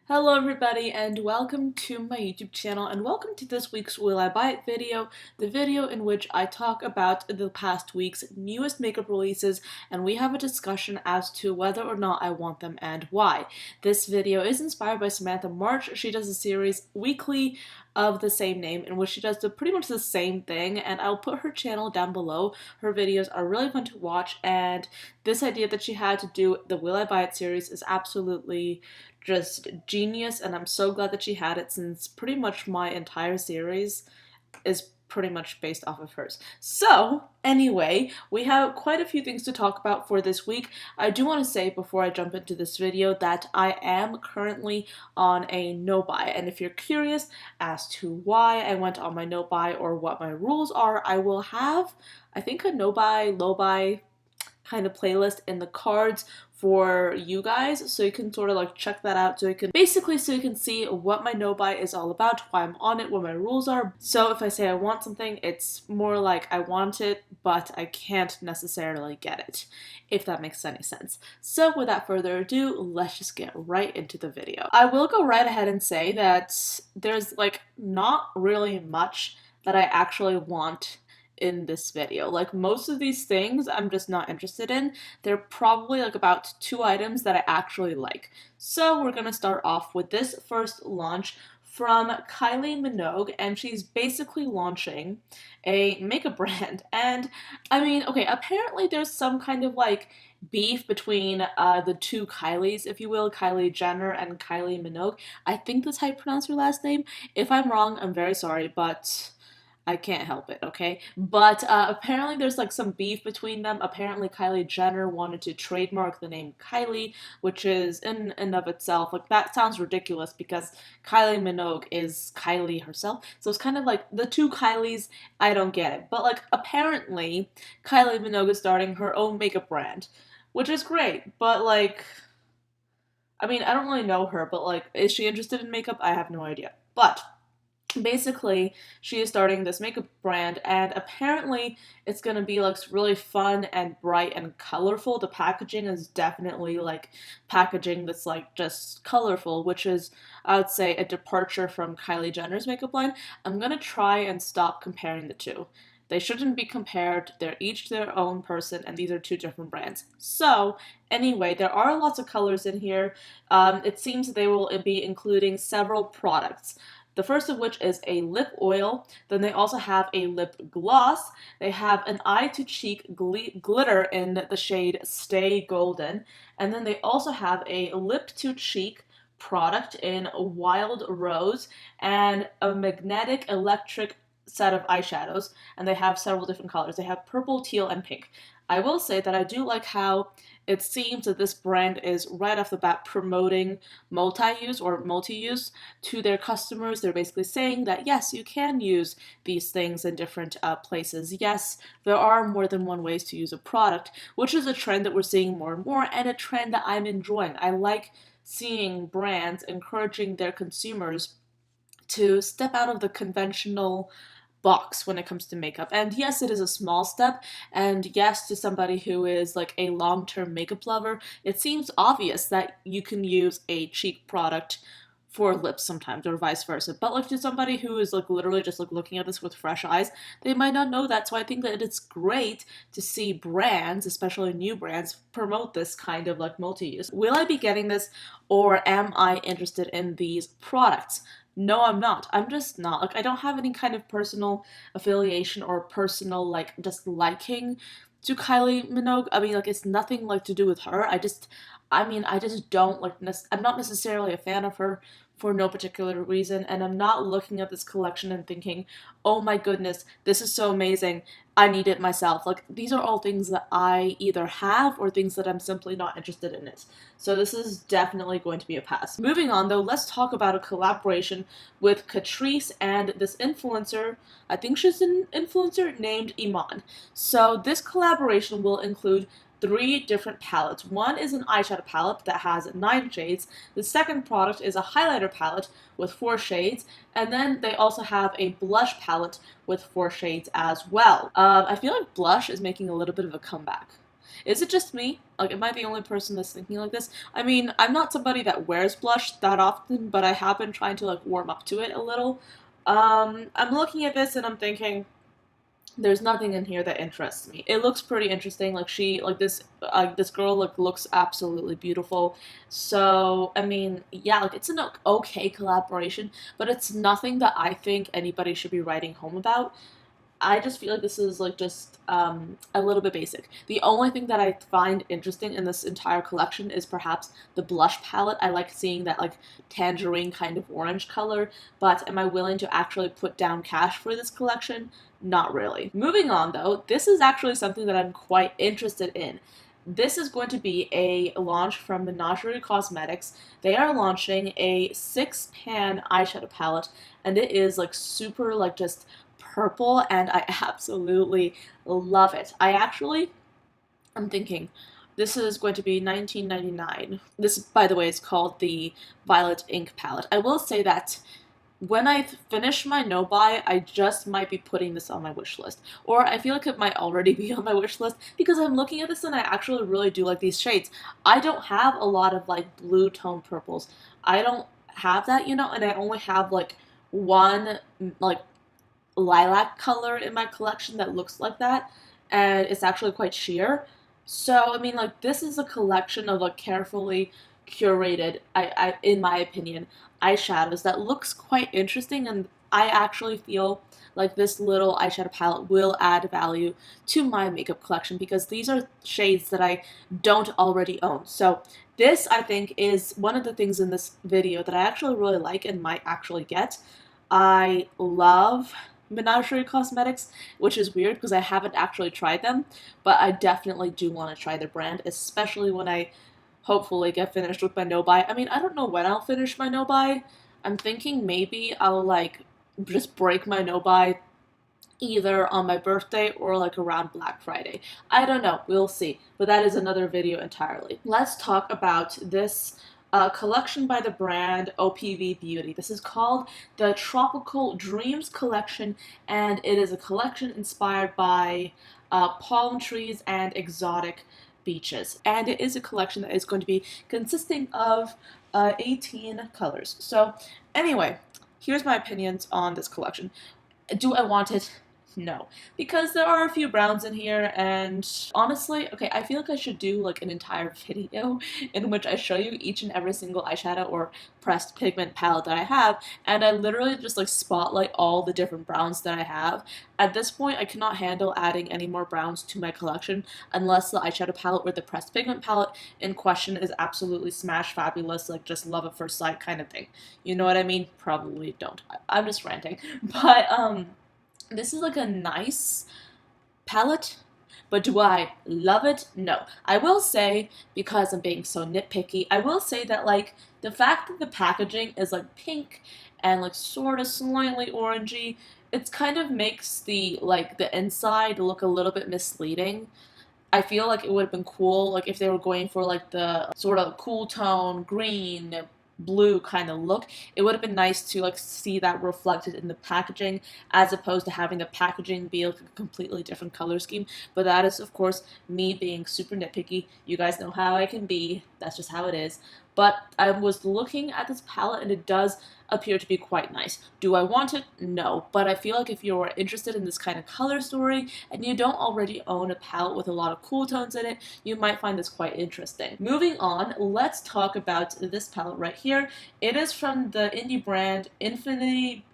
Hello everybody and welcome to my YouTube channel and welcome to this week's Will I Buy It video, the video in which I talk about the past week's newest makeup releases and we have a discussion as to whether or not I want them and why. This video is inspired by Samantha March. She does a series weekly of the same name in which she does pretty much the same thing, and I'll put her channel down below. Her videos are really fun to watch, and this idea that she had to do the Will I Buy It series is absolutely just genius, and I'm so glad that she had it since pretty much my entire series is pretty much based off of hers. So, anyway, we have quite a few things to talk about for this week. I do want to say before I jump into this video that I am currently on a no-buy, and if you're curious as to why I went on my no-buy or what my rules are, I will have, I think, a no-buy, low-buy kind of playlist in the cards for you guys, so you can sort of like check that out, so you can see what my no buy is all about, why I'm on it, what my rules are. So if I say I want something, it's more like I want it but I can't necessarily get it, if that makes any sense. So without further ado, let's just get right into the video. I will go right ahead and say that there's like not really much that I actually want in this video. Like, most of these things I'm just not interested in. They're probably like about 2 items that I actually like. So we're gonna start off with this first launch from Kylie Minogue, and she's basically launching a makeup brand. And I mean, okay, apparently there's some kind of like beef between the two Kylies, if you will, Kylie Jenner and Kylie Minogue. I think that's how you pronounce her last name. If I'm wrong, I'm very sorry, but I can't help it, okay? But apparently there's like some beef between them. Apparently Kylie Jenner wanted to trademark the name Kylie, which is in and of itself, like, that sounds ridiculous because Kylie Minogue is Kylie herself. So it's kind of like the two Kylies, I don't get it. But like, apparently Kylie Minogue is starting her own makeup brand, which is great. But like, I mean, I don't really know her, but like, is she interested in makeup? I have no idea. But basically, she is starting this makeup brand, and apparently it's gonna be like really fun and bright and colorful. The packaging is definitely like packaging that's like just colorful, which is, I would say, a departure from Kylie Jenner's makeup line. I'm gonna try and stop comparing the two. They shouldn't be compared. They're each their own person, and these are 2 different brands. So, anyway, there are lots of colors in here. It seems they will be including several products. The first of which is a lip oil. Then they also have a lip gloss. They have an eye to cheek glitter in the shade Stay Golden. And then they also have a lip to cheek product in Wild Rose and a magnetic electric set of eyeshadows. And they have several different colors. They have purple, teal, and pink. I will say that I do like how it seems that this brand is right off the bat promoting multi-use to their customers. They're basically saying that yes, you can use these things in different places. Yes, there are more than one ways to use a product, which is a trend that we're seeing more and more, and a trend that I'm enjoying. I like seeing brands encouraging their consumers to step out of the conventional box when it comes to makeup. And yes, it is a small step, and yes, to somebody who is like a long-term makeup lover, it seems obvious that you can use a cheap product for lips sometimes, or vice versa. But like, to somebody who is like literally just like looking at this with fresh eyes, they might not know that. So I think that it's great to see brands, especially new brands, promote this kind of like multi-use. Will I be getting this, or am I interested in these products? No, I'm not. I'm just not. Like, I don't have any kind of personal affiliation or personal, like, just liking to Kylie Minogue. I mean, like, it's nothing, like, to do with her. I just don't, like, I'm not necessarily a fan of her for no particular reason, and I'm not looking at this collection and thinking, oh my goodness, this is so amazing, I need it myself. Like, these are all things that I either have or things that I'm simply not interested in it. So this is definitely going to be a pass. Moving on though, let's talk about a collaboration with Catrice and this influencer, I think she's an influencer, named Iman. So this collaboration will include 3 different palettes. One is an eyeshadow palette that has 9 shades. The second product is a highlighter palette with 4 shades. And then they also have a blush palette with 4 shades as well. I feel like blush is making a little bit of a comeback. Is it just me? Like, am I the only person that's thinking like this? I mean, I'm not somebody that wears blush that often, but I have been trying to, like, warm up to it a little. I'm looking at this and I'm thinking, there's nothing in here that interests me. It looks pretty interesting. Like this girl looks absolutely beautiful. So I mean, yeah, like it's an okay collaboration, but it's nothing that I think anybody should be writing home about. I just feel like this is like just a little bit basic. The only thing that I find interesting in this entire collection is perhaps the blush palette. I like seeing that like tangerine kind of orange color, but am I willing to actually put down cash for this collection? Not really. Moving on though, this is actually something that I'm quite interested in. This is going to be a launch from Menagerie Cosmetics. They are launching a 6-pan eyeshadow palette, and it is like super like just purple, and I absolutely love it. I'm thinking this is going to be $19.99. This, by the way, is called the Violet Ink palette. I will say that when I finish my no buy, I just might be putting this on my wish list. Or I feel like it might already be on my wish list because I'm looking at this and I actually really do like these shades. I don't have a lot of like blue tone purples. I don't have that, and I only have like one like lilac color in my collection that looks like that, and it's actually quite sheer. So I mean, like this is a collection of like carefully curated, in my opinion, eyeshadows that looks quite interesting, and I actually feel like this little eyeshadow palette will add value to my makeup collection because these are shades that I don't already own. So this, I think, is one of the things in this video that I actually really like and might actually get. I love Menagerie Cosmetics, which is weird because I haven't actually tried them, but I definitely do want to try their brand, especially when I hopefully get finished with my no buy. I mean, I don't know when I'll finish my no buy. I'm thinking maybe I'll like just break my no buy either on my birthday or like around Black Friday. I don't know, we'll see. But that is another video entirely. Let's talk about this collection by the brand OPV Beauty. This is called the Tropical Dreams Collection, and it is a collection inspired by palm trees and exotic beaches. And it is a collection that is going to be consisting of 18 colors. So anyway, here's my opinions on this collection. Do I want it? No, because there are a few browns in here, and honestly, okay, I feel like I should do like an entire video in which I show you each and every single eyeshadow or pressed pigment palette that I have, and I literally just like spotlight all the different browns that I have. At this point, I cannot handle adding any more browns to my collection unless the eyeshadow palette or the pressed pigment palette in question is absolutely smash fabulous, like just love at first sight kind of thing. You know what I mean? Probably don't. I'm just ranting. But, this is like a nice palette, but do I love it? No. I will say, because I'm being so nitpicky, I will say that like the fact that the packaging is like pink and like sort of slightly orangey, it kind of makes the like the inside look a little bit misleading. I feel like it would have been cool like if they were going for like the sort of cool tone green blue kind of look. It would have been nice to like see that reflected in the packaging as opposed to having the packaging be like a completely different color scheme. But that is of course me being super nitpicky. You guys know how I can be. That's just how it is. But I was looking at this palette and it does appear to be quite nice. Do I want it? No. But I feel like if you're interested in this kind of color story and you don't already own a palette with a lot of cool tones in it, you might find this quite interesting. Moving on, let's talk about this palette right here. It is from the indie brand Infinity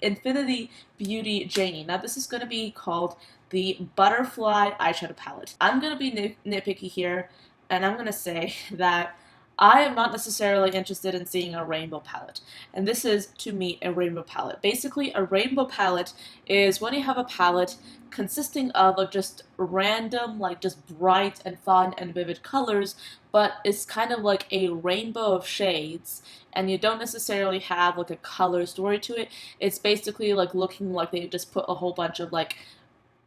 Beauty Janie. Now this is going to be called the Butterfly Eyeshadow Palette. I'm going to be nitpicky here, and I'm going to say that I am not necessarily interested in seeing a rainbow palette, and this is, to me, a rainbow palette. Basically, a rainbow palette is when you have a palette consisting of like just random, like just bright and fun and vivid colors, but it's kind of like a rainbow of shades, and you don't necessarily have like a color story to it. It's basically like looking like they just put a whole bunch of like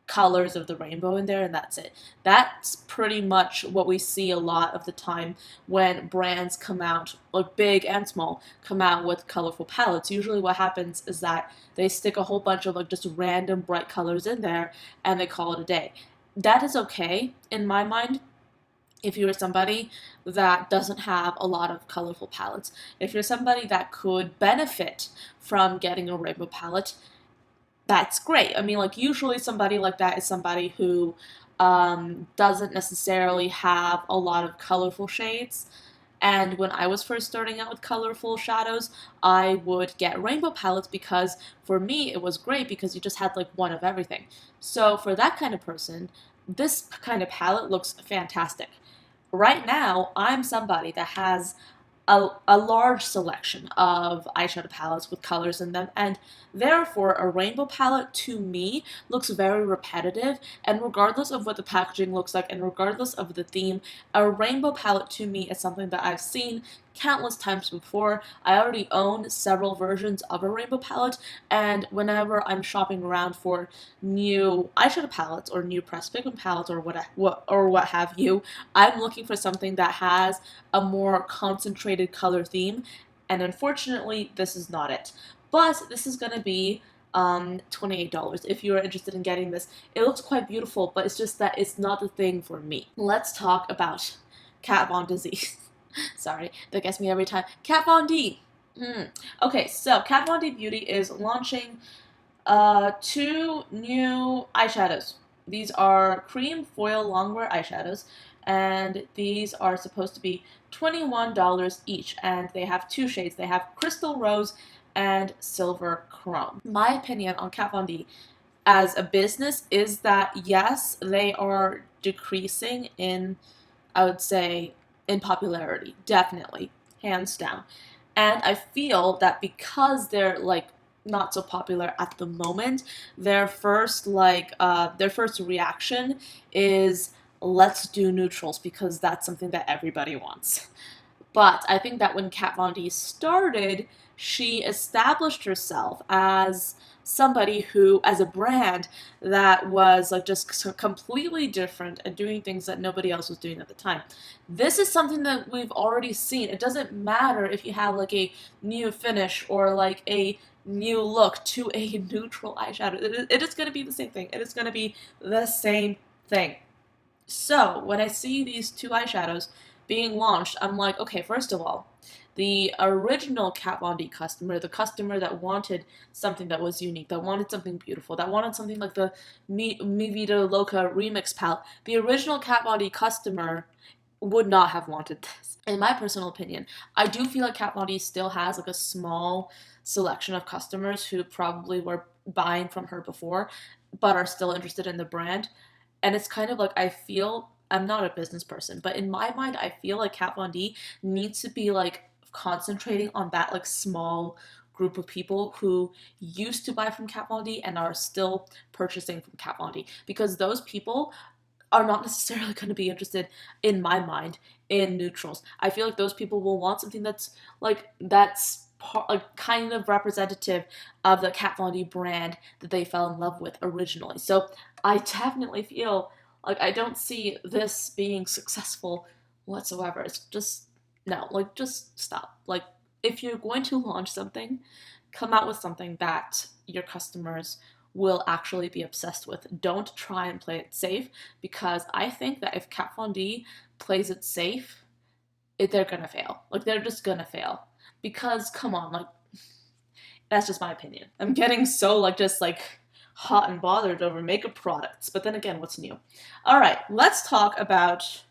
colors of the rainbow in there and that's it. That's pretty much what we see a lot of the time when brands come out, like big and small, come out with colorful palettes. Usually what happens is that they stick a whole bunch of like just random bright colors in there and they call it a day. That is okay in my mind, if you're somebody that doesn't have a lot of colorful palettes, if you're somebody that could benefit from getting a rainbow palette, that's great. I mean, like, usually somebody like that is somebody who doesn't necessarily have a lot of colorful shades. And when I was first starting out with colorful shadows, I would get rainbow palettes because for me it was great because you just had like one of everything. So for that kind of person, this kind of palette looks fantastic. Right now, I'm somebody that has a large selection of eyeshadow palettes with colors in them, and therefore a rainbow palette to me looks very repetitive. And regardless of what the packaging looks like and regardless of the theme, a rainbow palette to me is something that I've seen countless times before. I already own several versions of a rainbow palette, and whenever I'm shopping around for new eyeshadow palettes or new pressed pigment palettes or what have you, I'm looking for something that has a more concentrated color theme, and unfortunately, this is not it. But this is going to be $28 if you're interested in getting this. It looks quite beautiful, but it's just that it's not the thing for me. Let's talk about Kat Von D. Sorry, that gets me every time. Kat Von D. Okay, so Kat Von D Beauty is launching two new eyeshadows. These are cream foil longwear eyeshadows, and these are supposed to be $21 each, and they have two shades. They have Crystal Rose and Silver Chrome. My opinion on Kat Von D as a business is that yes, they are decreasing in, I would say, in popularity, definitely, hands down. And I feel that because they're like not so popular at the moment, their first reaction is let's do neutrals because that's something that everybody wants. But I think that when Kat Von D started, she established herself as somebody who, as a brand, that was like just completely different and doing things that nobody else was doing at the time. This is something that we've already seen. It doesn't matter if you have like a new finish or like a new look to a neutral eyeshadow. It is going to be the same thing. It is going to be the same thing. So when I see these two eyeshadows being launched, I'm like, okay, first of all, the original Kat Von D customer, the customer that wanted something that was unique, that wanted something beautiful, that wanted something like the Mi Vida Loca remix palette, the original Kat Von D customer would not have wanted this. In my personal opinion, I do feel like Kat Von D still has like a small selection of customers who probably were buying from her before, but are still interested in the brand. And it's kind of like I feel I'm not a business person, but in my mind, I feel like Kat Von D needs to be like concentrating on that like small group of people who used to buy from Kat Von D and are still purchasing from Kat Von D, because those people are not necessarily going to be interested, in my mind, in neutrals. I feel like those people will want something like kind of representative of the Kat Von D brand that they fell in love with originally. So I definitely feel like I don't see this being successful whatsoever. It's just no, like just stop. Like if you're going to launch something, come out with something that your customers will actually be obsessed with. Don't try and play it safe, because I think that if Kat Von D plays it safe, they're gonna fail. Like they're just gonna fail. Because come on, like that's just my opinion. I'm getting so just hot and bothered over makeup products, but then again, what's new? All right, let's talk about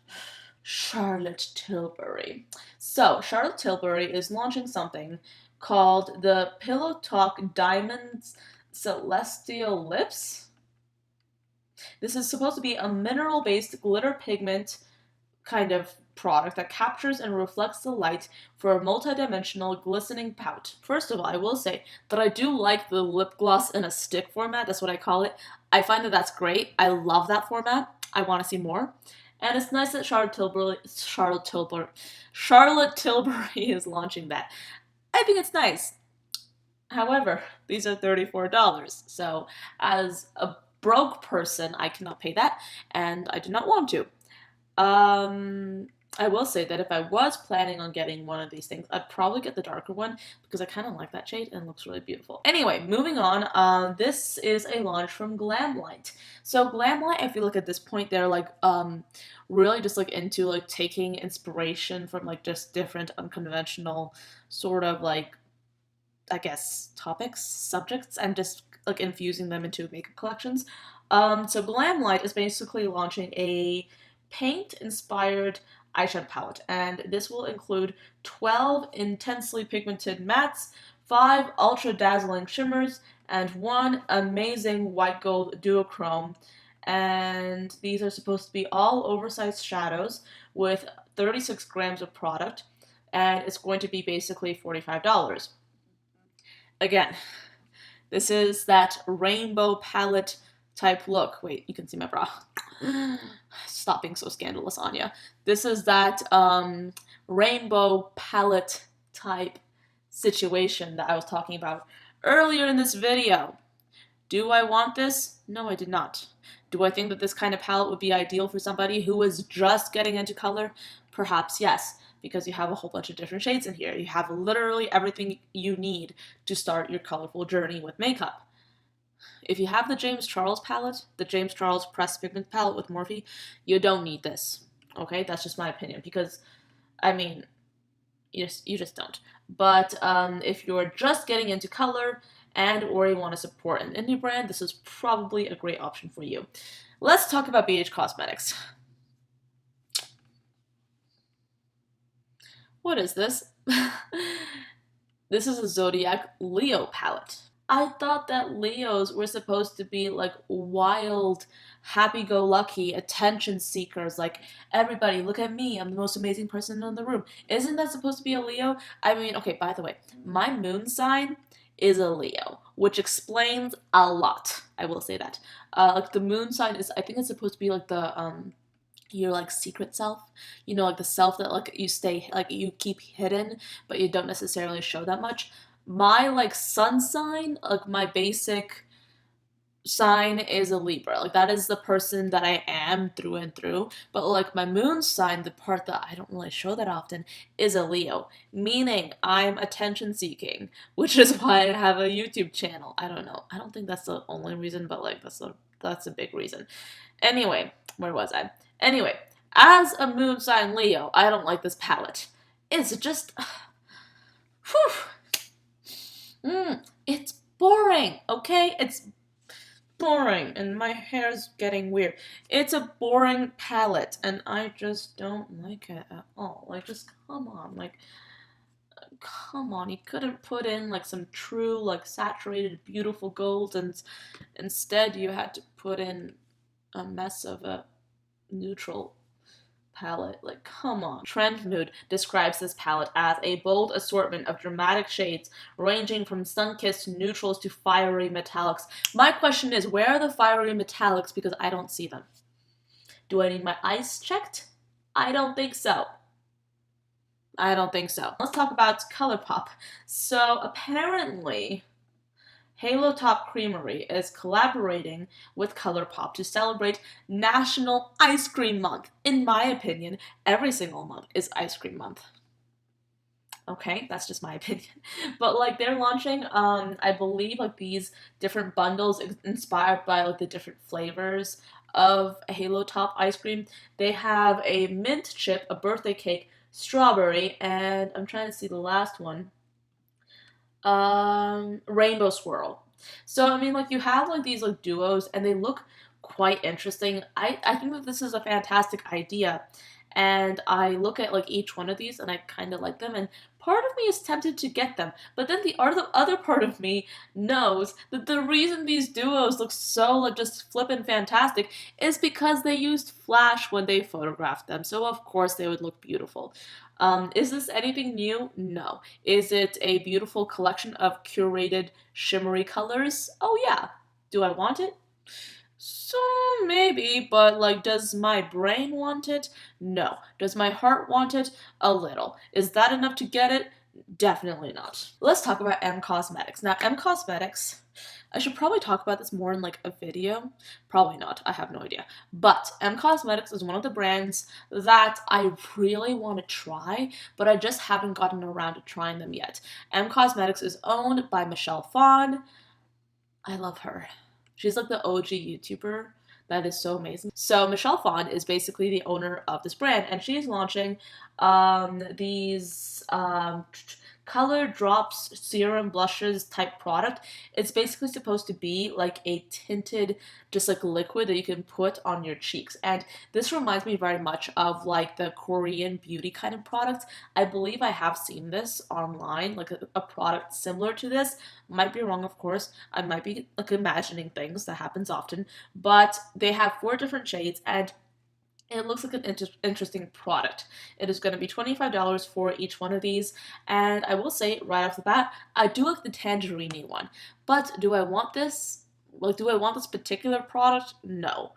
Charlotte Tilbury. So Charlotte Tilbury is launching something called the Pillow Talk Diamonds Celestial Lips. This is supposed to be a mineral-based glitter pigment kind of product that captures and reflects the light for a multi-dimensional glistening pout. First of all, I will say that I do like the lip gloss in a stick format. That's what I call it. I find that that's great. I love that format. I want to see more. And it's nice that Charlotte Tilbury is launching that. I think it's nice. However, these are $34. So as a broke person, I cannot pay that, and I do not want to. I will say that if I was planning on getting one of these things, I'd probably get the darker one because I kind of like that shade and it looks really beautiful. Anyway, moving on, this is a launch from Glamlight. So Glamlight, I feel like at this point they're like really just like into like taking inspiration from like just different unconventional sort of like, I guess, topics, subjects, and just like infusing them into makeup collections. So Glamlight is basically launching a paint-inspired eyeshadow palette, and this will include 12 intensely pigmented mattes, 5 ultra-dazzling shimmers, and 1 amazing white gold duochrome. And these are supposed to be all oversized shadows with 36 grams of product, and it's going to be basically $45. Again, this is that rainbow palette type look. Wait, you can see my bra. Stop being so scandalous, Anya. This is that rainbow palette type situation that I was talking about earlier in this video. Do I want this? No, I did not. Do I think that this kind of palette would be ideal for somebody who is just getting into color? Perhaps yes, because you have a whole bunch of different shades in here. You have literally everything you need to start your colorful journey with makeup. If you have the James Charles palette, the James Charles Pressed Pigment palette with Morphe, you don't need this. Okay, that's just my opinion because, I mean, you just don't. But if you're just getting into color and or you want to support an indie brand, this is probably a great option for you. Let's talk about BH Cosmetics. What is this? This is a Zodiac Leo palette. I thought that Leos were supposed to be like wild, happy-go-lucky, attention seekers. Like, everybody, look at me, I'm the most amazing person in the room. Isn't that supposed to be a Leo? I mean, okay, by the way, my moon sign is a Leo, which explains a lot. I will say that. Like, the moon sign is, I think it's supposed to be like the, your like secret self, you know, like the self that like you stay, like you keep hidden, but you don't necessarily show that much. My like sun sign, like my basic sign is a Libra. Like that is the person that I am through and through. But like my moon sign, the part that I don't really show that often, is a Leo, meaning I'm attention seeking, which is why I have a YouTube channel. I don't know. I don't think that's the only reason, but like that's a big reason. Anyway, where was I? Anyway, as a moon sign Leo, I don't like this palette. It's just whew. It's boring, okay? It's boring, and my hair's getting weird. It's a boring palette, and I just don't like it at all. Like, just come on, like, come on. You couldn't put in, like, some true, like, saturated, beautiful gold, and instead you had to put in a mess of a neutral palette. Like, come on. Trend Mood describes this palette as a bold assortment of dramatic shades ranging from sun-kissed neutrals to fiery metallics. My question is, where are the fiery metallics? Because I don't see them. Do I need my eyes checked? I don't think so. I don't think so. Let's talk about Colorpop. So apparently, Halo Top Creamery is collaborating with Colorpop to celebrate National Ice Cream Month. In my opinion, every single month is Ice Cream Month. Okay, that's just my opinion. But like they're launching, I believe like these different bundles inspired by like the different flavors of Halo Top ice cream. They have a mint chip, a birthday cake, strawberry, and I'm trying to see the last one. Rainbow swirl. So I mean, like you have like these like duos, and they look quite interesting. I think that this is a fantastic idea, and I look at like each one of these, and I kind of like them, and part of me is tempted to get them, but then the other part of me knows that the reason these duos look so like just flippin' fantastic is because they used flash when they photographed them, so of course they would look beautiful. Is this anything new? No. Is it a beautiful collection of curated shimmery colors? Oh yeah. Do I want it? So maybe, but like, does my brain want it? No. Does my heart want it? A little. Is that enough to get it? Definitely not. Let's talk about M Cosmetics. Now, M Cosmetics, I should probably talk about this more in like a video. Probably not. I have no idea. But M Cosmetics is one of the brands that I really want to try, but I just haven't gotten around to trying them yet. M Cosmetics is owned by Michelle Phan. I love her. She's like the OG YouTuber. That is so amazing. So Michelle Phan is basically the owner of this brand, and she's launching these color drops serum blushes type product. It's basically supposed to be like a tinted, just like liquid that you can put on your cheeks. And this reminds me very much of like the Korean beauty kind of products. I believe I have seen this online, like a product similar to this. Might be wrong, of course. I might be like imagining things that happens often, but they have 4 different shades and it looks like an interesting product. It is going to be $25 for each one of these, and I will say right off the bat, I do like the tangerine one. But do I want this? Like, do I want this particular product? No.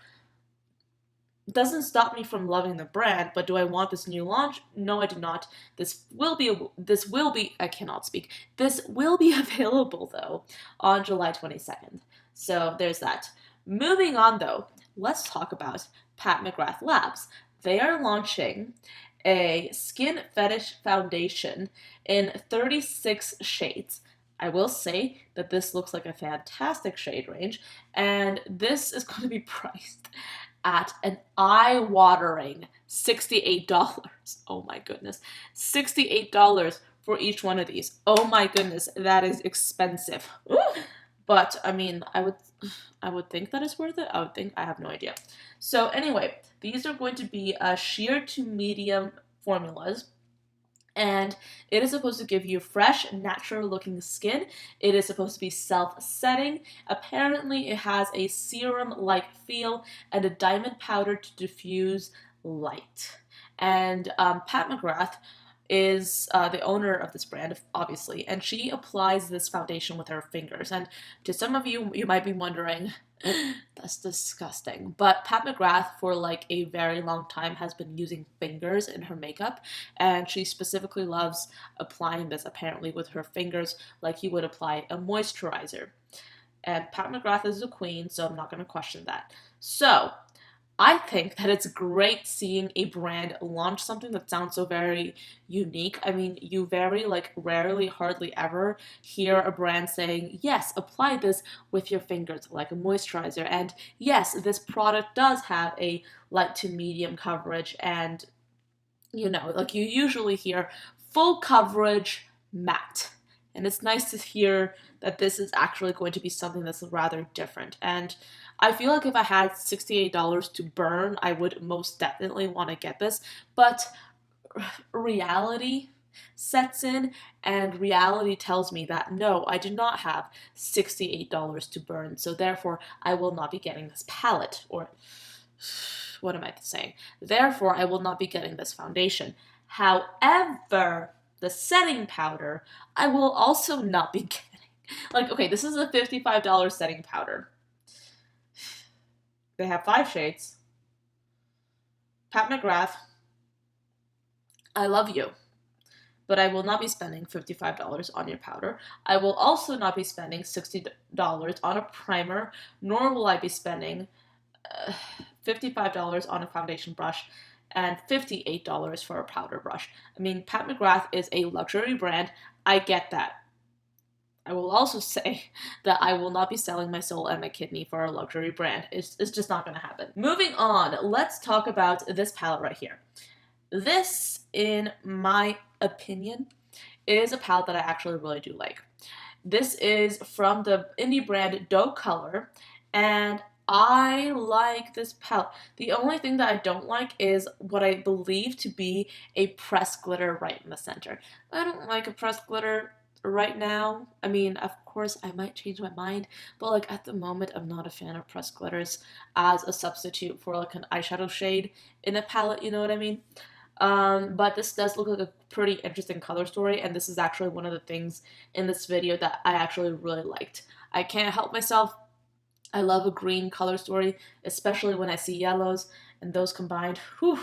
It doesn't stop me from loving the brand, but do I want this new launch? No, I do not. I cannot speak. This will be available though on July 22nd. So there's that. Moving on though, let's talk about Pat McGrath Labs. They are launching a skin fetish foundation in 36 shades. I will say that this looks like a fantastic shade range, and this is going to be priced at an eye-watering $68. Oh my goodness. $68 for each one of these. Oh my goodness, that is expensive. But I mean, I would think that it's worth it. I would think, I have no idea. So anyway, these are going to be sheer to medium formulas. And it is supposed to give you fresh, natural looking skin. It is supposed to be self-setting. Apparently, it has a serum-like feel and a diamond powder to diffuse light. And Pat McGrath is the owner of this brand, obviously, and she applies this foundation with her fingers. And to some of you, you might be wondering, that's disgusting. But Pat McGrath, for like a very long time, has been using fingers in her makeup, and she specifically loves applying this apparently with her fingers, like you would apply a moisturizer. And Pat McGrath is a queen, so I'm not going to question that. So, I think that it's great seeing a brand launch something that sounds so very unique. I mean, you very like rarely, hardly ever hear a brand saying, yes, apply this with your fingers like a moisturizer. And yes, this product does have a light to medium coverage, and like you usually hear full coverage matte. And it's nice to hear that this is actually going to be something that's rather different. And I feel like if I had $68 to burn, I would most definitely want to get this. But reality sets in, and reality tells me that no, I do not have $68 to burn. So therefore, I will not be getting this palette. Or what am I saying? Therefore, I will not be getting this foundation. However, the setting powder, I will also not be getting. Like, okay, this is a $55 setting powder. They have 5 shades. Pat McGrath, I love you, but I will not be spending $55 on your powder. I will also not be spending $60 on a primer, nor will I be spending $55 on a foundation brush and $58 for a powder brush. I mean, Pat McGrath is a luxury brand. I get that. I will also say that I will not be selling my soul and my kidney for a luxury brand. It's just not going to happen. Moving on, let's talk about this palette right here. This, in my opinion, is a palette that I actually really do like. This is from the indie brand Doe Color, and I like this palette. The only thing that I don't like is what I believe to be a pressed glitter right in the center. I don't like a pressed glitter right now. I mean, of course, I might change my mind, but like at the moment, I'm not a fan of pressed glitters as a substitute for like an eyeshadow shade in a palette, you know what I mean? But this does look like a pretty interesting color story, and this is actually one of the things in this video that I actually really liked. I can't help myself. I love a green color story, especially when I see yellows, and those combined, whew,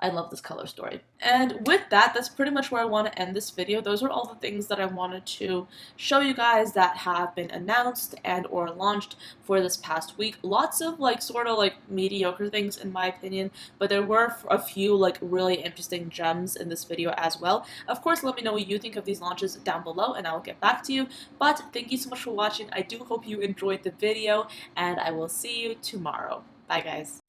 I love this color story. And with that, that's pretty much where I want to end this video. Those are all the things that I wanted to show you guys that have been announced and or launched for this past week. Lots of sort of mediocre things in my opinion, but there were a few really interesting gems in this video as well. Of course, let me know what you think of these launches down below and I'll get back to you. But thank you so much for watching. I do hope you enjoyed the video and I will see you tomorrow. Bye guys.